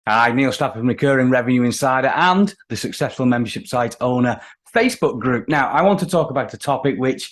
Hi, Neil Stafford from Recurring Revenue Insider and the Successful Membership Site Owner Facebook group. Now, I want to talk about a topic which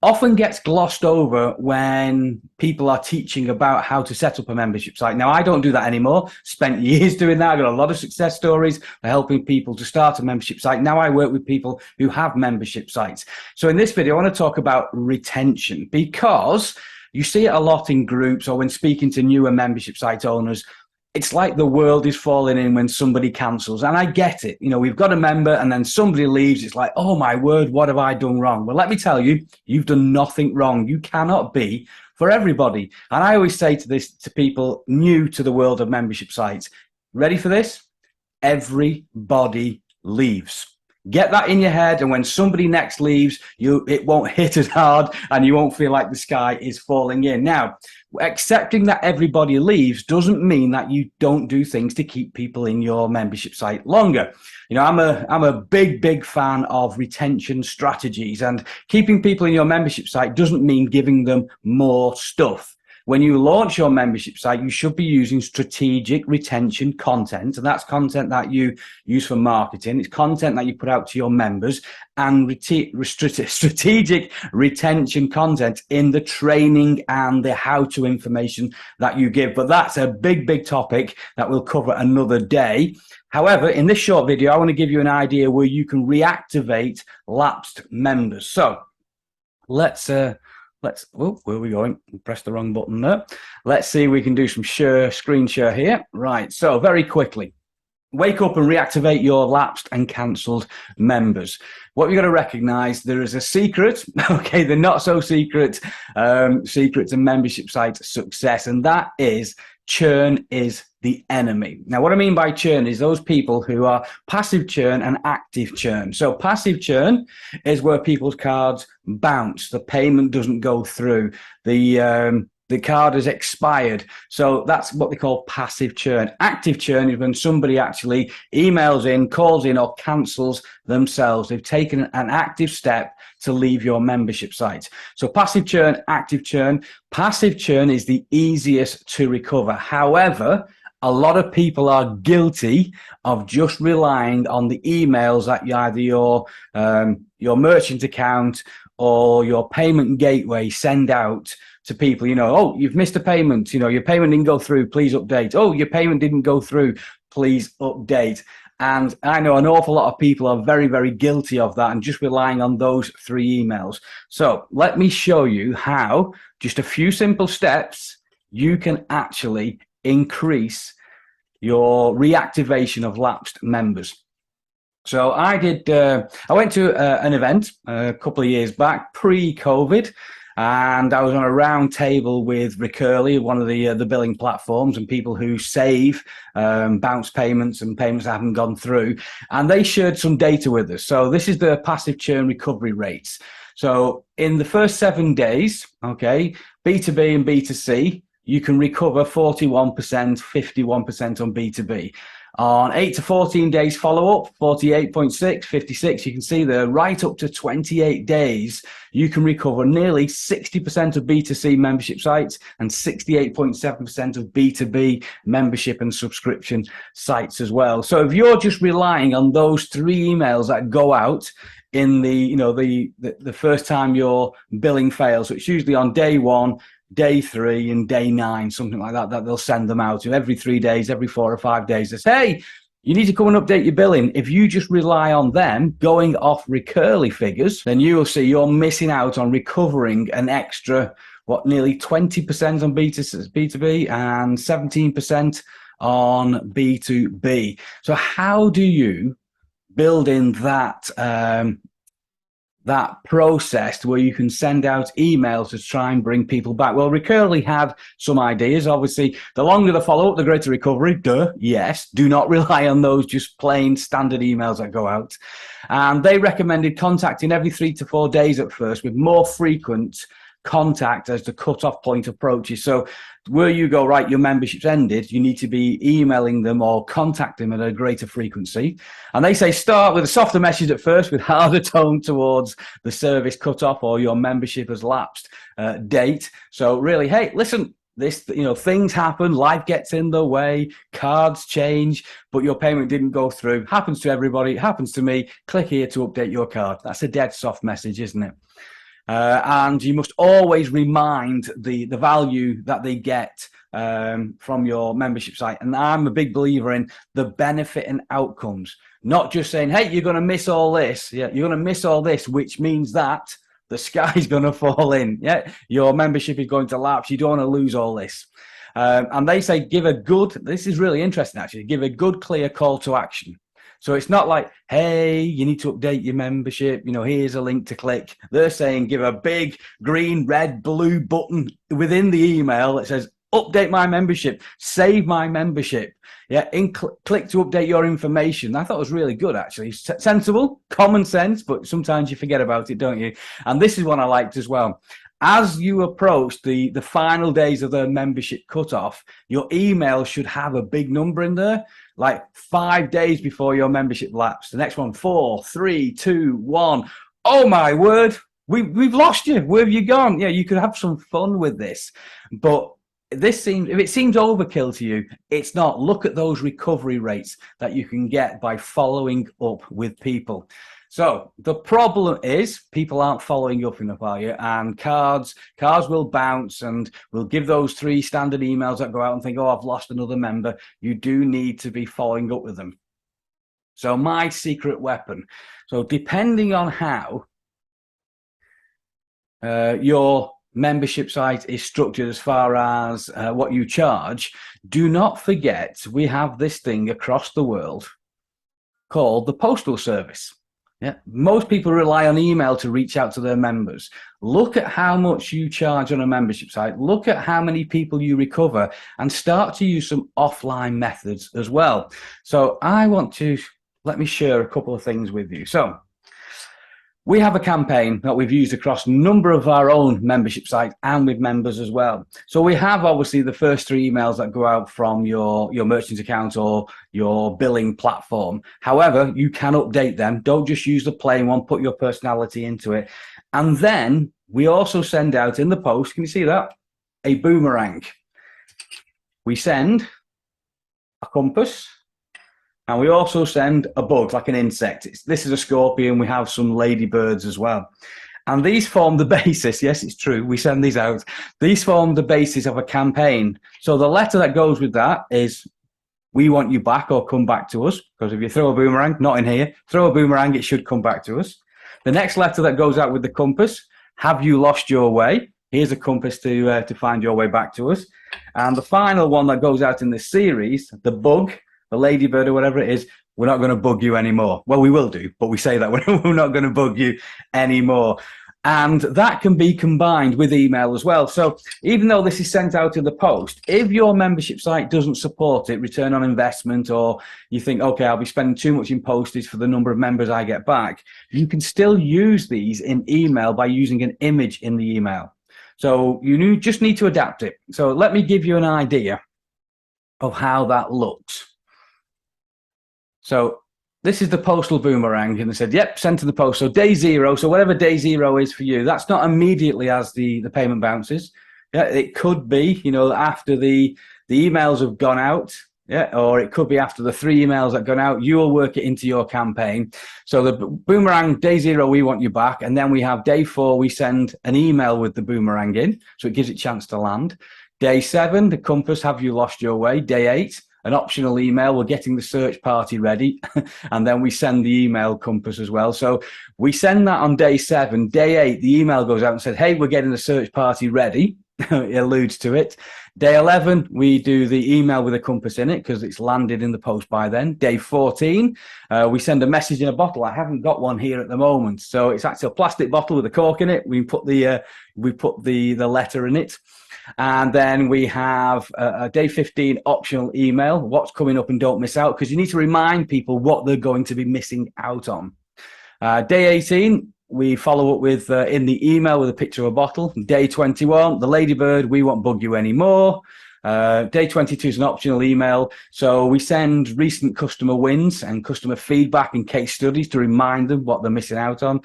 often gets glossed over when people are teaching about how to set up a membership site. Now, I don't do that anymore. Spent years doing that. I got a lot of success stories for helping people to start a membership site. Now I work with people who have membership sites. So in this video, I want to talk about retention, because you see it a lot in groups or when speaking to newer membership site owners. It's like the world is falling in when somebody cancels. And I get it. You know, we've got a member and then somebody leaves. It's like, oh my word, what have I done wrong? Well, let me tell you, you've done nothing wrong. You cannot be for everybody. And I always say to people new to the world of membership sites, ready for this? Everybody leaves. Get that in your head, and when somebody next leaves, it won't hit as hard and you won't feel like the sky is falling in. Now, accepting that everybody leaves doesn't mean that you don't do things to keep people in your membership site longer. You know, I'm a big fan of retention strategies, and keeping people in your membership site doesn't mean giving them more stuff. When you launch your membership site, you should be using strategic retention content, and that's content that you use for marketing. It's content that you put out to your members, and strategic retention content in the training and the how-to information that you give. But that's a big topic that we'll cover another day. However, in this short video, I want to give you an idea where you can reactivate lapsed members. So let's oh, where are we going? Press the wrong button there. Let's see if we can do some screen share here. Right, so very quickly, wake up and reactivate your lapsed and cancelled members. What you've got to recognize, there is a secret, okay, the not so secret secret to membership site success, and that is churn is the enemy. Now, what I mean by churn is those people who are passive churn and active churn. So passive churn is where people's cards bounce, the payment doesn't go through, the card has expired. So that's what they call passive churn. Active churn is when somebody actually emails in, calls in, or cancels themselves. They've taken an active step to leave your membership site. So passive churn, active churn. Passive churn is the easiest to recover. However, a lot of people are guilty of just relying on the emails that either your merchant account or your payment gateway send out to people. You know, oh, you've missed a payment. You know, your payment didn't go through. Please update. Oh, your payment didn't go through. Please update. And I know an awful lot of people are very guilty of that and just relying on those 3 emails. So let me show you how, just a few simple steps, you can actually increase your reactivation of lapsed members. So I went to an event a couple of years back, pre-COVID, and I was on a round table with Recurly, one of the billing platforms, and people who save bounce payments and payments that haven't gone through, and they shared some data with us. So this is the passive churn recovery rates. So in the first 7 days, okay, B2B and B2C, you can recover 41%, 51% on B2B. On 8 to 14 days follow-up, 48.6, 56, you can see there, right up to 28 days, you can recover nearly 60% of B2C membership sites and 68.7% of B2B membership and subscription sites as well. So if you're just relying on those 3 emails that go out in the first time your billing fails, so it's usually on day 1, day 3 and day 9, something like that, that they'll send them out every 3 days, every 4 or 5 days. They say, hey, you need to come and update your billing. If you just rely on them going off Recurly figures, then you will see you're missing out on recovering an extra, nearly 20% on B2B and 17% on B2B. So how do you build in that process where you can send out emails to try and bring people back? Well, Recurly had some ideas. Obviously, the longer the follow-up, the greater recovery. Duh, yes. Do not rely on those just plain standard emails that go out. And they recommended contacting every 3 to 4 days at first, with more frequent contact as the cut-off point approaches. So where you go, right, your membership's ended, you need to be emailing them or contacting them at a greater frequency. And they say start with a softer message at first, with harder tone towards the service cut-off or your membership has lapsed date. So really, hey, listen, things happen, life gets in the way, cards change, but your payment didn't go through. Happens to everybody. It happens to me. Click here to update your card. That's a dead soft message, isn't it? And you must always remind the value that they get from your membership site. And I'm a big believer in the benefit and outcomes, not just saying, hey, you're going to miss all this. Yeah, you're going to miss all this, which means that the sky's going to fall in. Yeah, your membership is going to lapse. You don't want to lose all this. And they say, this is really interesting, actually, give a good, clear call to action. So it's not like, hey, you need to update your membership. Here's a link to click. They're saying, give a big green, red, blue button within the email that says, update my membership, save my membership. Yeah, click to update your information. I thought it was really good, actually. Sensible, common sense, but sometimes you forget about it, don't you? And this is one I liked as well. As you approach the final days of the membership cutoff, your email should have a big number in there, like 5 days before your membership lapse. The next one, 4, 3, 2, 1. Oh my word, we've lost you. Where have you gone? Yeah, you could have some fun with this, but if it seems overkill to you, it's not. Look at those recovery rates that you can get by following up with people. So the problem is people aren't following up enough, are you? And cards will bounce, and we'll give those 3 standard emails that go out and think, oh, I've lost another member. You do need to be following up with them. So my secret weapon. So depending on how your membership site is structured as far as what you charge, do not forget we have this thing across the world called the postal service. Yeah, most people rely on email to reach out to their members. Look at how much you charge on a membership site. Look at how many people you recover, and start to use some offline methods as well. So let me share a couple of things with you. So we have a campaign that we've used across a number of our own membership sites and with members as well. So we have obviously the first 3 emails that go out from your merchant account or your billing platform. However, you can update them. Don't just use the plain one, put your personality into it. And then we also send out in the post, can you see that? A boomerang. We send a compass. And we also send a bug, like an insect. This is a scorpion. We have some ladybirds as well. And these form the basis. Yes, it's true. We send these out. These form the basis of a campaign. So the letter that goes with that is, we want you back, or come back to us. Because if you throw a boomerang, not in here, throw a boomerang, it should come back to us. The next letter that goes out with the compass, have you lost your way? Here's a compass to find your way back to us. And the final one that goes out in this series, the bug, the ladybird or whatever it is, we're not going to bug you anymore. Well, we will do, but we say that we're not going to bug you anymore. And that can be combined with email as well. So even though this is sent out in the post, if your membership site doesn't support it, return on investment, or you think, okay, I'll be spending too much in postage for the number of members I get back, you can still use these in email by using an image in the email. So you just need to adapt it. So let me give you an idea of how that looks. So this is the postal boomerang, and they said, yep, sent to the post. So day 0, so whatever day 0 is for you, that's not immediately as the payment bounces. Yeah, it could be, after the emails have gone out, yeah, or it could be after the 3 emails that have gone out. You will work it into your campaign. So the boomerang, day 0, we want you back. And then we have day 4, we send an email with the boomerang in, so it gives it a chance to land. Day 7, the compass, have you lost your way? Day 8, an optional email, we're getting the search party ready. And then we send the email compass as well. So we send that on day 7. Day 8, the email goes out and says, hey, we're getting the search party ready. It alludes to it. Day 11, we do the email with a compass in it because it's landed in the post by then. Day 14, we send a message in a bottle. I haven't got one here at the moment. So it's actually a plastic bottle with a cork in it. We put the letter in it. And then we have a day 15 optional email, what's coming up and don't miss out, because you need to remind people what they're going to be missing out on. Day 18, we follow up with in the email with a picture of a bottle. Day 21, the Ladybird, we won't bug you anymore. Day 22 is an optional email. So we send recent customer wins and customer feedback and case studies to remind them what they're missing out on.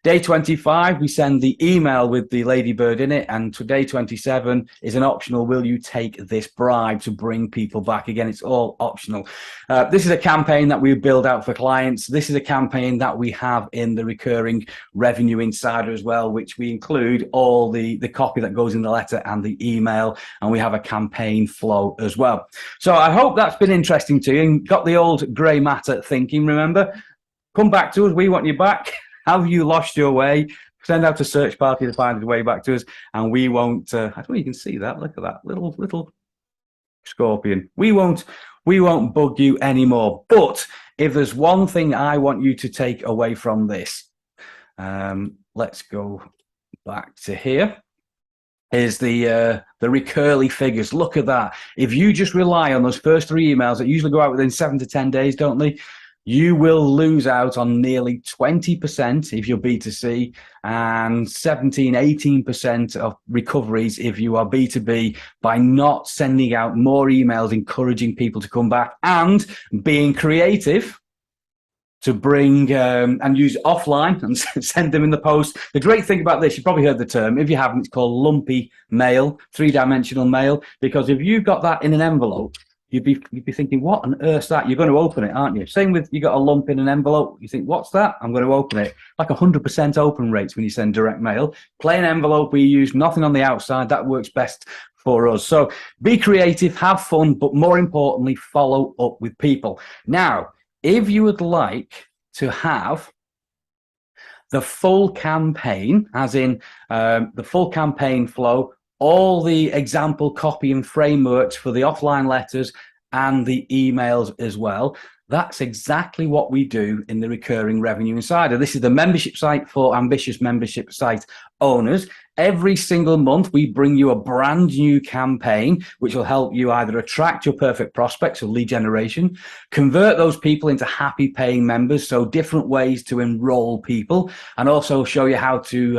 Day 25, we send the email with the Ladybird in it. And to day 27 is an optional, will you take this bribe to bring people back? Again, it's all optional. This is a campaign that we build out for clients. This is a campaign that we have in the recurring revenue insider as well, which we include all the copy that goes in the letter and the email. And we have a campaign flow as well. So I hope that's been interesting to you and got the old grey matter thinking. Remember, come back to us. We want you back. Have you lost your way? Send out a search party to find its way back to us, and we won't. I don't know if you can see that. Look at that little scorpion. We won't bug you anymore. But if there's one thing I want you to take away from this, let's go back to here. Is the recurly figures. Look at that. If you just rely on those first 3 emails that usually go out within 7 to 10 days, don't they? You will lose out on nearly 20% if you're B2C and 18% of recoveries if you are B2B by not sending out more emails encouraging people to come back and being creative to bring and use offline and send them in the post. The great thing about this, you've probably heard the term. If you haven't, it's called lumpy mail, 3-dimensional mail, because if you've got that in an envelope, you'd be thinking, what on earth's that? You're going to open it, aren't you? Same with, you got a lump in an envelope. You think, what's that? I'm going to open it. Like 100% open rates when you send direct mail. Plain envelope, we use nothing on the outside. That works best for us. So be creative, have fun, but more importantly, follow up with people. Now, if you would like to have the full campaign, as in the full campaign flow, all the example copy and frameworks for the offline letters and the emails as well. That's exactly what we do in the Recurring Revenue Insider. This is the membership site for ambitious membership site owners. Every single month, we bring you a brand new campaign, which will help you either attract your perfect prospects or lead generation, convert those people into happy paying members, so different ways to enroll people, and also show you how to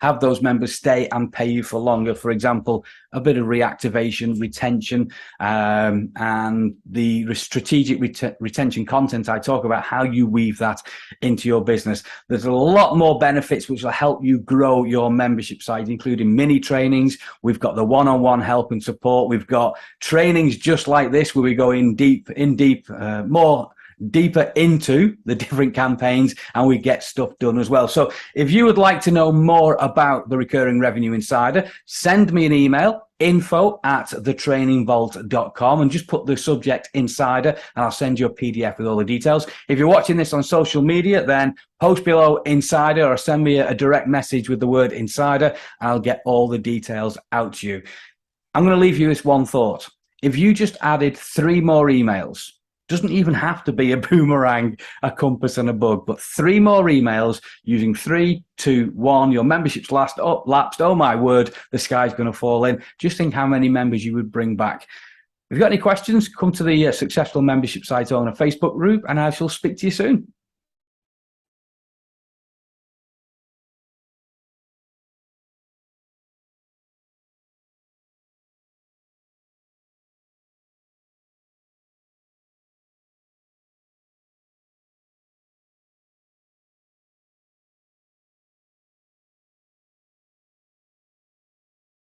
have those members stay and pay you for longer. For example, a bit of reactivation, retention, and the strategic retention content. I talk about how you weave that into your business. There's a lot more benefits which will help you grow your membership site, including mini trainings. We've got the one-on-one help and support. We've got trainings just like this where we go deeper into the different campaigns and we get stuff done as well. So if you would like to know more about the Recurring Revenue Insider, send me an email, info@thetrainingvault.com, and just put the subject insider and I'll send you a PDF with all the details. If you're watching this on social media, then post below insider or send me a direct message with the word insider and I'll get all the details out to you. I'm going to leave you with one thought. If you just added 3 more emails, doesn't even have to be a boomerang, a compass and a bug, but 3 more emails using 3, 2, 1. Your membership's lapsed. Oh my word, the sky's going to fall in. Just think how many members you would bring back. If you've got any questions, come to the Successful Membership Site Owner Facebook group and I shall speak to you soon.